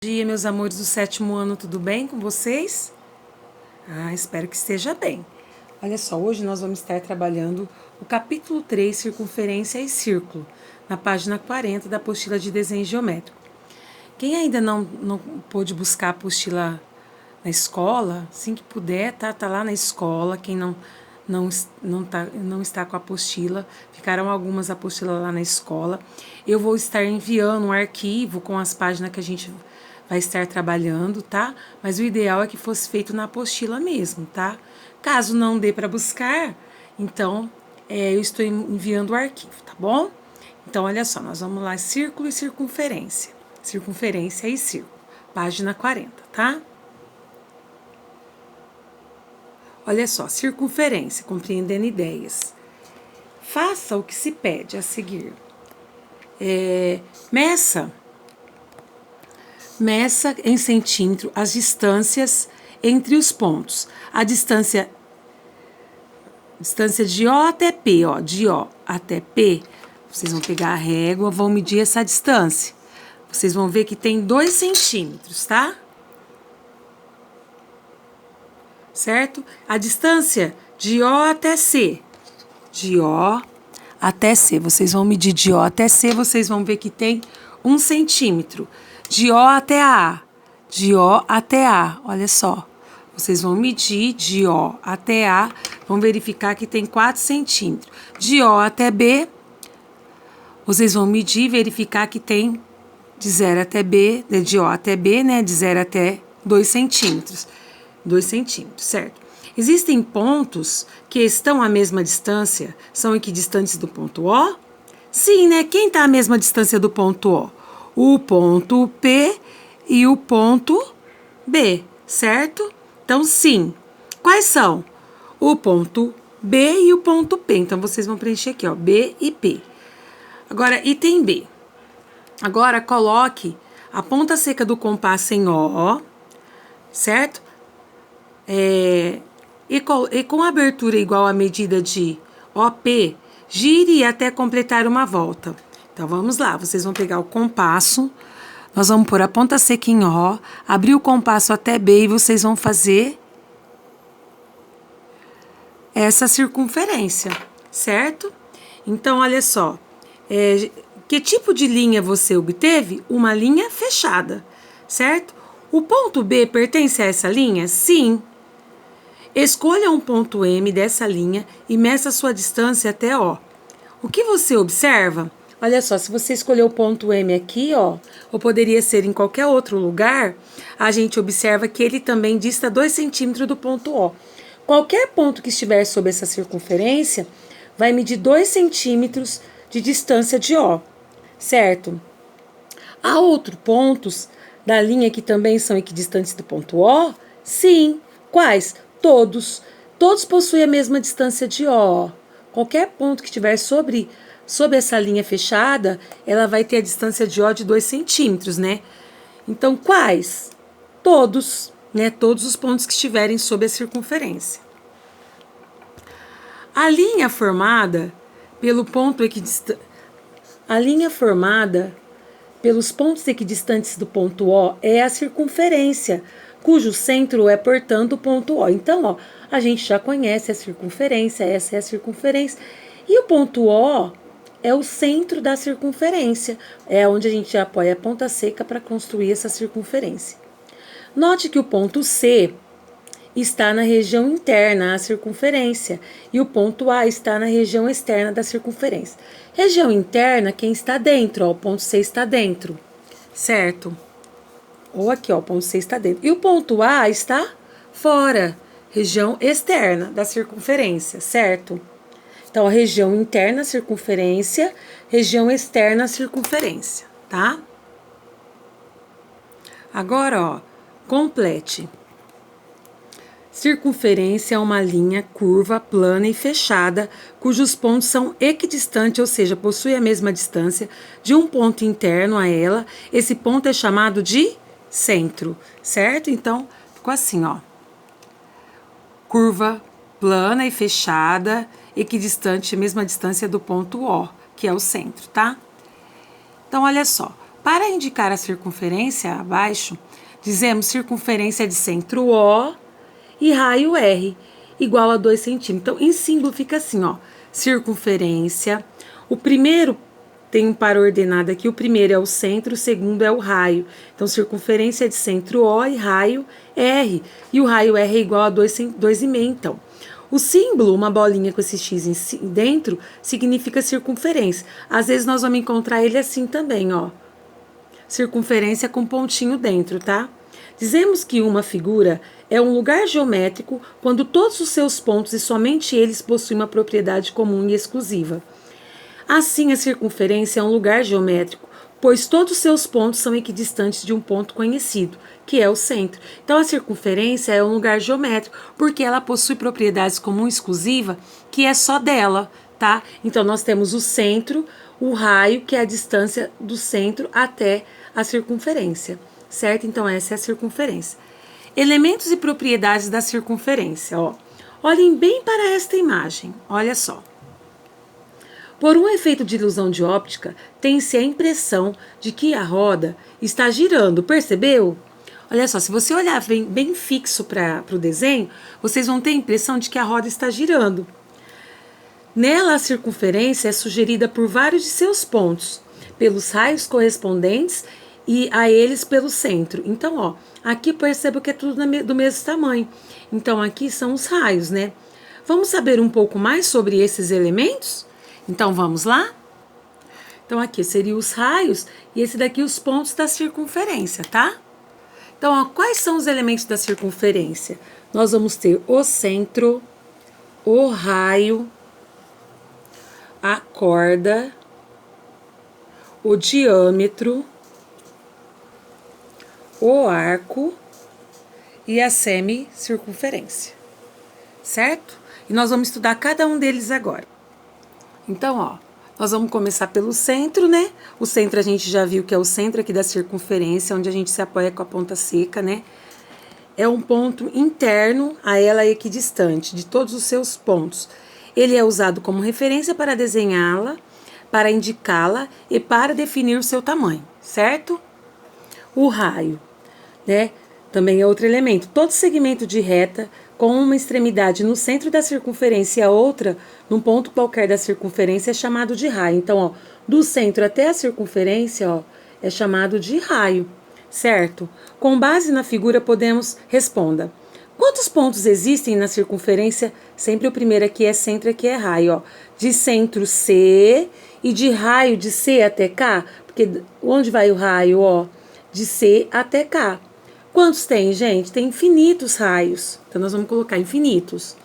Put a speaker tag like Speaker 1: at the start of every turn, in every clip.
Speaker 1: Bom dia, meus amores do 7º ano, tudo bem com vocês? Espero que esteja bem. Olha só, hoje nós vamos estar trabalhando o capítulo 3, Circunferência e Círculo, na página 40 da apostila de desenho geométrico. Quem ainda não pôde buscar a apostila na escola, assim que puder, tá lá na escola. Quem não está com a apostila, ficaram algumas apostilas lá na escola. Eu vou estar enviando um arquivo com as páginas que a gente vai estar trabalhando, tá? Mas o ideal é que fosse feito na apostila mesmo, tá? Caso não dê para buscar, então eu estou enviando o arquivo, tá bom? Então, olha só, nós vamos lá, círculo e circunferência. Circunferência e círculo, página 40, tá? Olha só, circunferência, compreendendo ideias. Faça o que se pede a seguir. Meça em centímetro as distâncias entre os pontos. A distância de O até P, ó, de O até P, vocês vão pegar a régua, vão medir essa distância. Vocês vão ver que tem 2 centímetros, tá? Certo? A distância de O até C. De O até C. Vocês vão medir de O até C, vocês vão ver que tem 1 centímetro. De O até A. De O até A. Olha só. Vocês vão medir de O até A, vão verificar que tem 4 centímetros. De O até B, vocês vão medir e verificar que tem de 0 até B, de O até B, né? De 0 até 2 centímetros. 2 centímetros, certo? Existem pontos que estão à mesma distância, são equidistantes do ponto O? Sim, né? Quem está à mesma distância do ponto O? O ponto P e o ponto B, certo? Então, sim. Quais são? O ponto B e o ponto P. Então, vocês vão preencher aqui, ó, B e P. Agora, item B. Agora, coloque a ponta seca do compasso em O, certo? E com abertura igual à medida de OP, gire até completar uma volta. Então, vamos lá. Vocês vão pegar o compasso, nós vamos pôr a ponta seca em O, abrir o compasso até B e vocês vão fazer essa circunferência, certo? Então, olha só. Que tipo de linha você obteve? Uma linha fechada, certo? O ponto B pertence a essa linha? Sim. Escolha um ponto M dessa linha e meça sua distância até O. O que você observa? Olha só, se você escolher o ponto M aqui, ó, ou poderia ser em qualquer outro lugar, a gente observa que ele também dista 2 centímetros do ponto O. Qualquer ponto que estiver sob essa circunferência vai medir 2 centímetros de distância de O, certo? Há outros pontos da linha que também são equidistantes do ponto O? Sim. Quais? Todos. Todos possuem a mesma distância de O. Qualquer ponto que estiver sob essa linha fechada, ela vai ter a distância de O de 2 centímetros, né? Então, quais? Todos, né? Todos os pontos que estiverem sob a circunferência. A linha formada pelo ponto equidistante. A linha formada pelos pontos equidistantes do ponto O é a circunferência, cujo centro é, portanto, o ponto O. Então, ó, a gente já conhece a circunferência, essa é a circunferência. E o ponto O é o centro da circunferência, é onde a gente apoia a ponta seca para construir essa circunferência. Note que o ponto C está na região interna à circunferência e o ponto A está na região externa da circunferência. Região interna, quem está dentro, ó, o ponto C está dentro, certo? Ou aqui, ó, o ponto C está dentro. E o ponto A está fora, região externa da circunferência, certo? Então, a região interna, circunferência, região externa, circunferência, tá? Agora, ó, complete. Circunferência é uma linha curva, plana e fechada, cujos pontos são equidistantes, ou seja, possui a mesma distância de um ponto interno a ela. Esse ponto é chamado de centro, certo? Então, ficou assim, ó. Curva plana e fechada, equidistante, mesma distância do ponto O, que é o centro, tá? Então, olha só. Para indicar a circunferência abaixo, dizemos circunferência de centro O e raio R, igual a 2 centímetros. Então, em símbolo fica assim, ó, circunferência. O primeiro tem um par ordenado aqui, o primeiro é o centro, o segundo é o raio. Então, circunferência de centro O e raio R. E o raio R é igual a 2,5, então. O símbolo, uma bolinha com esse X dentro, significa circunferência. Às vezes, nós vamos encontrar ele assim também, ó. Circunferência com pontinho dentro, tá? Dizemos que uma figura é um lugar geométrico quando todos os seus pontos e somente eles possuem uma propriedade comum e exclusiva. Assim, a circunferência é um lugar geométrico, pois todos os seus pontos são equidistantes de um ponto conhecido, que é o centro. Então, a circunferência é um lugar geométrico, porque ela possui propriedades comum e exclusiva, que é só dela, tá? Então, nós temos o centro, o raio, que é a distância do centro até a circunferência, certo? Então, essa é a circunferência. Elementos e propriedades da circunferência, ó. Olhem bem para esta imagem, olha só. Por um efeito de ilusão de óptica, tem-se a impressão de que a roda está girando, percebeu? Olha só, se você olhar bem fixo para o desenho, vocês vão ter a impressão de que a roda está girando. Nela, a circunferência é sugerida por vários de seus pontos, pelos raios correspondentes e a eles pelo centro. Então, ó, aqui perceba que é tudo do mesmo tamanho. Então, aqui são os raios, né? Vamos saber um pouco mais sobre esses elementos? Então, vamos lá? Então, aqui seriam os raios e esse daqui os pontos da circunferência, tá? Então, ó, quais são os elementos da circunferência? Nós vamos ter o centro, o raio, a corda, o diâmetro, o arco e a semicircunferência, certo? E nós vamos estudar cada um deles agora. Então, ó, nós vamos começar pelo centro, né? O centro a gente já viu que é o centro aqui da circunferência, onde a gente se apoia com a ponta seca, né? É um ponto interno a ela equidistante de todos os seus pontos. Ele é usado como referência para desenhá-la, para indicá-la e para definir o seu tamanho, certo? O raio, né? Também é outro elemento. Todo segmento de reta com uma extremidade no centro da circunferência e a outra num ponto qualquer da circunferência é chamado de raio. Então, ó, do centro até a circunferência, ó, é chamado de raio, certo? Com base na figura, responda. Quantos pontos existem na circunferência? Sempre o primeiro aqui é centro, aqui é raio, ó. De centro C e de raio de C até K, porque onde vai o raio, ó? De C até K. Quantos tem, gente? Tem infinitos raios. Então, nós vamos colocar infinitos.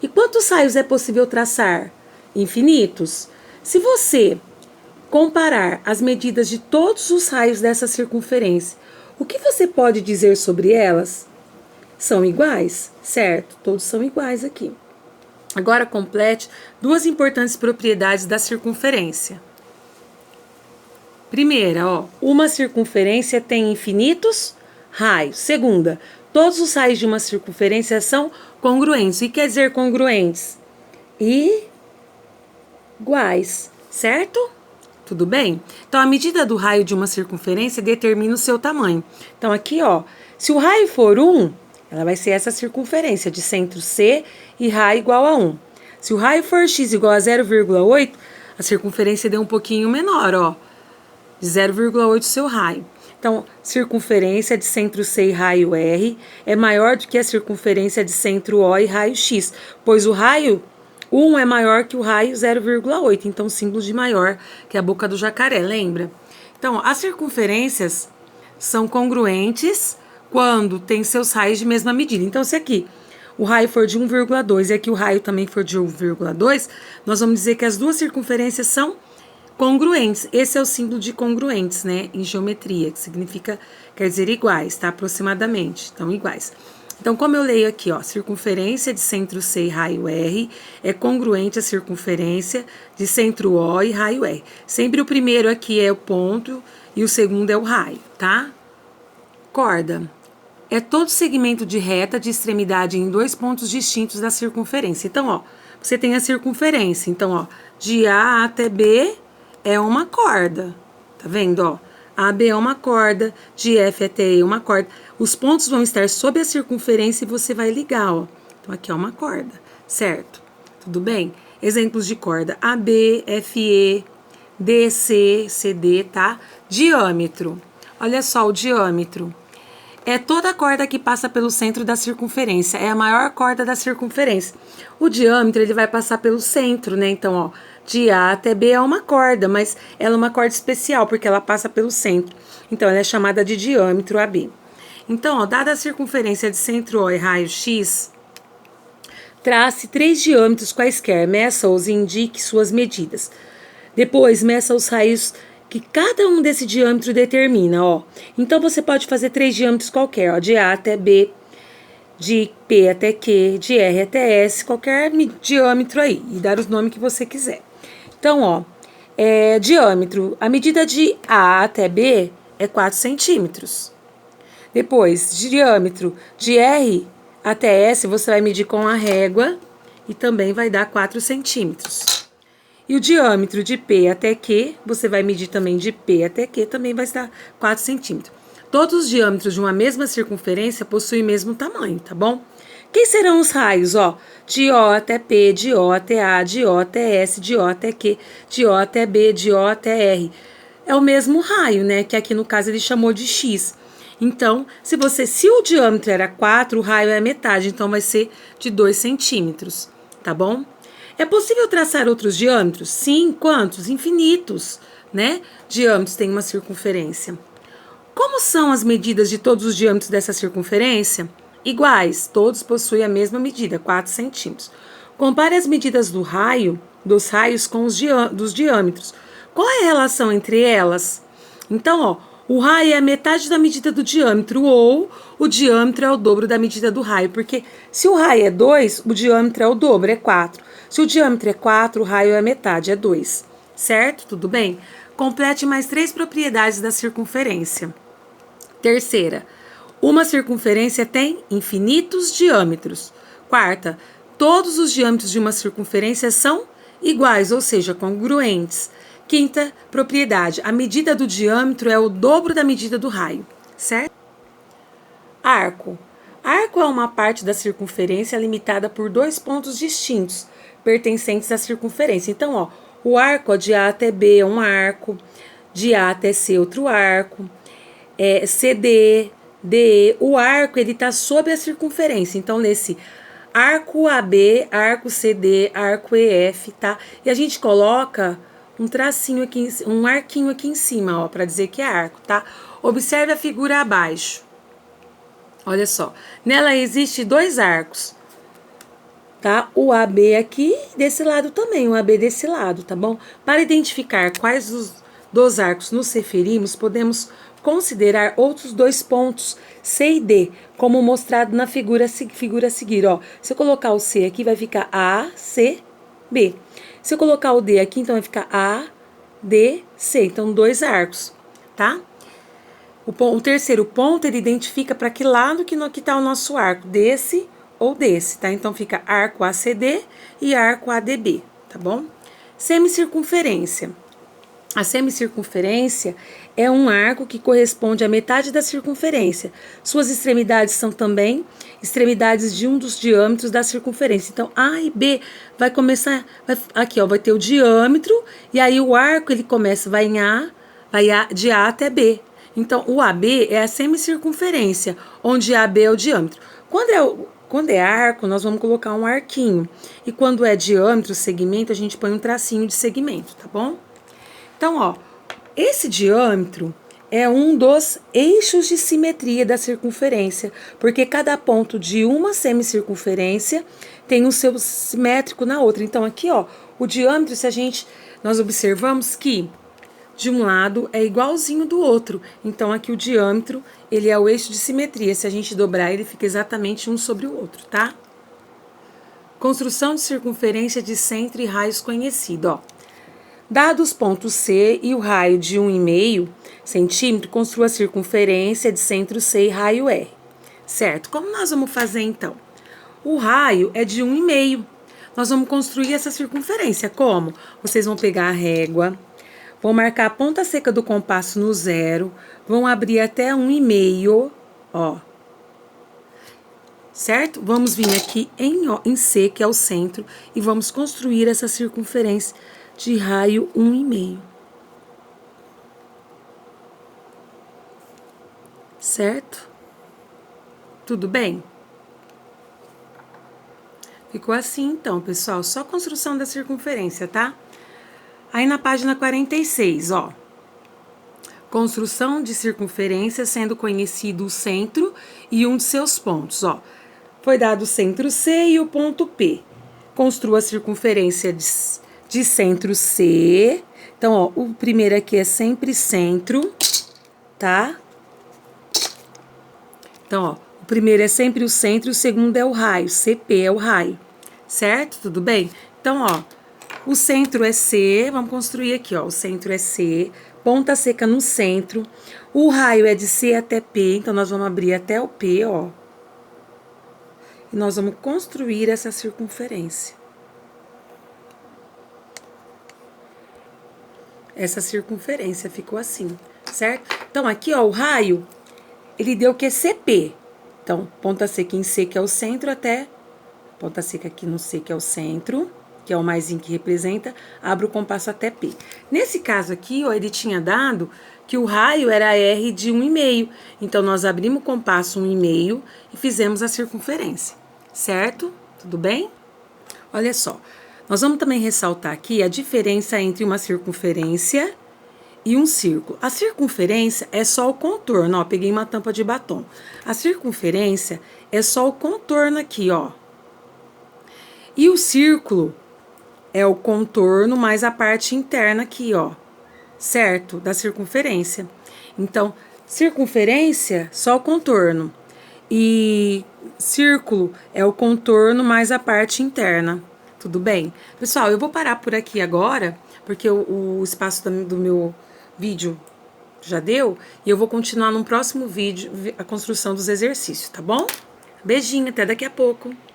Speaker 1: E quantos raios é possível traçar? Infinitos. Se você comparar as medidas de todos os raios dessa circunferência, o que você pode dizer sobre elas? São iguais, certo? Todos são iguais aqui. Agora, complete duas importantes propriedades da circunferência. Primeira, ó, uma circunferência tem infinitos raios. Segunda, todos os raios de uma circunferência são congruentes. O que quer dizer congruentes? Iguais, certo? Tudo bem? Então, a medida do raio de uma circunferência determina o seu tamanho. Então, aqui, ó, se o raio for 1, ela vai ser essa circunferência de centro C e raio igual a 1. Se o raio for x igual a 0,8, a circunferência deu um pouquinho menor, ó, de 0,8 o seu raio. Então, circunferência de centro C e raio R é maior do que a circunferência de centro O e raio X, pois o raio 1 é maior que o raio 0,8, então símbolo de maior, que é a boca do jacaré, lembra? Então, as circunferências são congruentes quando tem seus raios de mesma medida. Então, se aqui o raio for de 1,2 e aqui o raio também for de 1,2, nós vamos dizer que as duas circunferências são congruentes. Esse é o símbolo de congruentes, né, em geometria, que significa, quer dizer iguais, tá, aproximadamente, então iguais. Então, como eu leio aqui, ó, circunferência de centro C e raio R é congruente à circunferência de centro O e raio R. Sempre o primeiro aqui é o ponto e o segundo é o raio, tá? Corda. É todo segmento de reta de extremidade em dois pontos distintos da circunferência. Então, ó, você tem a circunferência. Então, ó, de A até B é uma corda, tá vendo, ó? AB é uma corda, de F até E é uma corda. Os pontos vão estar sob a circunferência e você vai ligar, ó. Então, aqui é uma corda, certo? Tudo bem? Exemplos de corda: AB, FE, DC, CD, tá? Diâmetro. Olha só o diâmetro. É toda a corda que passa pelo centro da circunferência. É a maior corda da circunferência. O diâmetro, ele vai passar pelo centro, né? Então, ó, de A até B é uma corda, mas ela é uma corda especial, porque ela passa pelo centro. Então, ela é chamada de diâmetro AB. Então, ó, dada a circunferência de centro O e raio X, trace 3 diâmetros quaisquer, meça-os e indique suas medidas. Depois, meça os raios que cada um desse diâmetro determina, ó. Então, você pode fazer 3 diâmetros qualquer, ó, de A até B, de P até Q, de R até S, qualquer diâmetro aí, e dar os nomes que você quiser. Então, ó, diâmetro, a medida de A até B é 4 centímetros. Depois, diâmetro de R até S, você vai medir com a régua e também vai dar 4 centímetros. E o diâmetro de P até Q, você vai medir também de P até Q, também vai dar 4 centímetros. Todos os diâmetros de uma mesma circunferência possuem o mesmo tamanho, tá bom? Quem serão os raios, ó? De O até P, de O até A, de O até S, de O até Q, de O até B, de O até R. É o mesmo raio, né? Que aqui no caso ele chamou de X. Então, se o diâmetro era 4, o raio é a metade, então vai ser de 2 centímetros, tá bom? É possível traçar outros diâmetros? Sim, quantos? Infinitos, né? Diâmetros têm uma circunferência. Como são as medidas de todos os diâmetros dessa circunferência? Iguais, todos possuem a mesma medida, 4 centímetros. Compare as medidas dos raios com dos diâmetros. Qual é a relação entre elas? Então, ó, o raio é a metade da medida do diâmetro, ou o diâmetro é o dobro da medida do raio, porque se o raio é 2, o diâmetro é o dobro, é 4. Se o diâmetro é 4, o raio é a metade, é 2. Certo? Tudo bem? Complete mais 3 propriedades da circunferência. Terceira, uma circunferência tem infinitos diâmetros. Quarta, todos os diâmetros de uma circunferência são iguais, ou seja, congruentes. Quinta propriedade, a medida do diâmetro é o dobro da medida do raio, certo? Arco. Arco é uma parte da circunferência limitada por 2 pontos distintos, pertencentes à circunferência. Então, ó, o arco de A até B é um arco, de A até C outro arco, CD, DE, o arco ele está sob a circunferência. Então, nesse arco AB, arco CD, arco EF, tá? E a gente coloca um tracinho aqui, um arquinho aqui em cima, ó, para dizer que é arco, tá? Observe a figura abaixo. Olha só, nela existe 2 arcos, tá? O AB aqui, desse lado também, o AB desse lado, tá bom? Para identificar quais dos arcos nos referimos, podemos considerar outros 2 pontos, C e D, como mostrado na figura a seguir, ó. Se eu colocar o C aqui, vai ficar A, C, B. Se eu colocar o D aqui, então vai ficar A, D, C. Então, 2 arcos, tá? O terceiro ponto, ele identifica para que lado que está o nosso arco, desse ou desse, tá? Então, fica arco ACD e arco ADB, tá bom? Semicircunferência. A semicircunferência é um arco que corresponde à metade da circunferência. Suas extremidades são também extremidades de um dos diâmetros da circunferência. Então, A e B vai começar, aqui ó, vai ter o diâmetro, e aí o arco ele começa, vai de A até B. Então, o AB é a semicircunferência, onde AB é o diâmetro. Quando é arco, nós vamos colocar um arquinho. E quando é diâmetro, segmento, a gente põe um tracinho de segmento, tá bom? Então, ó, esse diâmetro é um dos eixos de simetria da circunferência, porque cada ponto de uma semicircunferência tem um seu simétrico na outra. Então, aqui, ó, o diâmetro, nós observamos que de um lado é igualzinho do outro. Então, aqui o diâmetro, ele é o eixo de simetria. Se a gente dobrar, ele fica exatamente um sobre o outro, tá? Construção de circunferência de centro e raios conhecido, ó. Dados os pontos C e o raio de 1,5 centímetro, construa a circunferência de centro C e raio R. Certo? Como nós vamos fazer, então? O raio é de 1,5. Nós vamos construir essa circunferência. Como? Vocês vão pegar a régua, Vão marcar a ponta seca do compasso no 0, vão abrir até 1,5, ó. Certo? Vamos vir aqui em C, que é o centro, e vamos construir essa circunferência de raio 1,5. Certo? Tudo bem? Ficou assim, então, pessoal, só construção da circunferência, tá? Aí na página 46, ó. Construção de circunferência sendo conhecido o centro e um de seus pontos, ó. Foi dado o centro C e o ponto P. Construa a circunferência de centro C. Então, ó, o primeiro aqui é sempre centro, tá? Então, ó, o primeiro é sempre o centro, o segundo é o raio, CP é o raio, certo? Tudo bem? Então, ó, o centro é C, vamos construir aqui, ó, o centro é C, ponta seca no centro, o raio é de C até P, então nós vamos abrir até o P, ó. E nós vamos construir essa circunferência. Essa circunferência ficou assim, certo? Então, aqui, ó, o raio, ele deu o que? CP. Então, ponta seca em C, que é o centro, até ponta seca aqui no C, que é o centro, que é o maisinho que representa, abre o compasso até P. Nesse caso aqui, ó, ele tinha dado que o raio era R de 1,5. Então, nós abrimos o compasso 1,5 e fizemos a circunferência, certo? Tudo bem? Olha só, nós vamos também ressaltar aqui a diferença entre uma circunferência e um círculo. A circunferência é só o contorno, ó, peguei uma tampa de batom. A circunferência é só o contorno aqui, ó. E o círculo é o contorno mais a parte interna aqui, ó, certo? Da circunferência. Então, circunferência, só o contorno. E círculo é o contorno mais a parte interna. Tudo bem? Pessoal, eu vou parar por aqui agora, porque o espaço do meu vídeo já deu, e eu vou continuar no próximo vídeo a construção dos exercícios, tá bom? Beijinho, até daqui a pouco.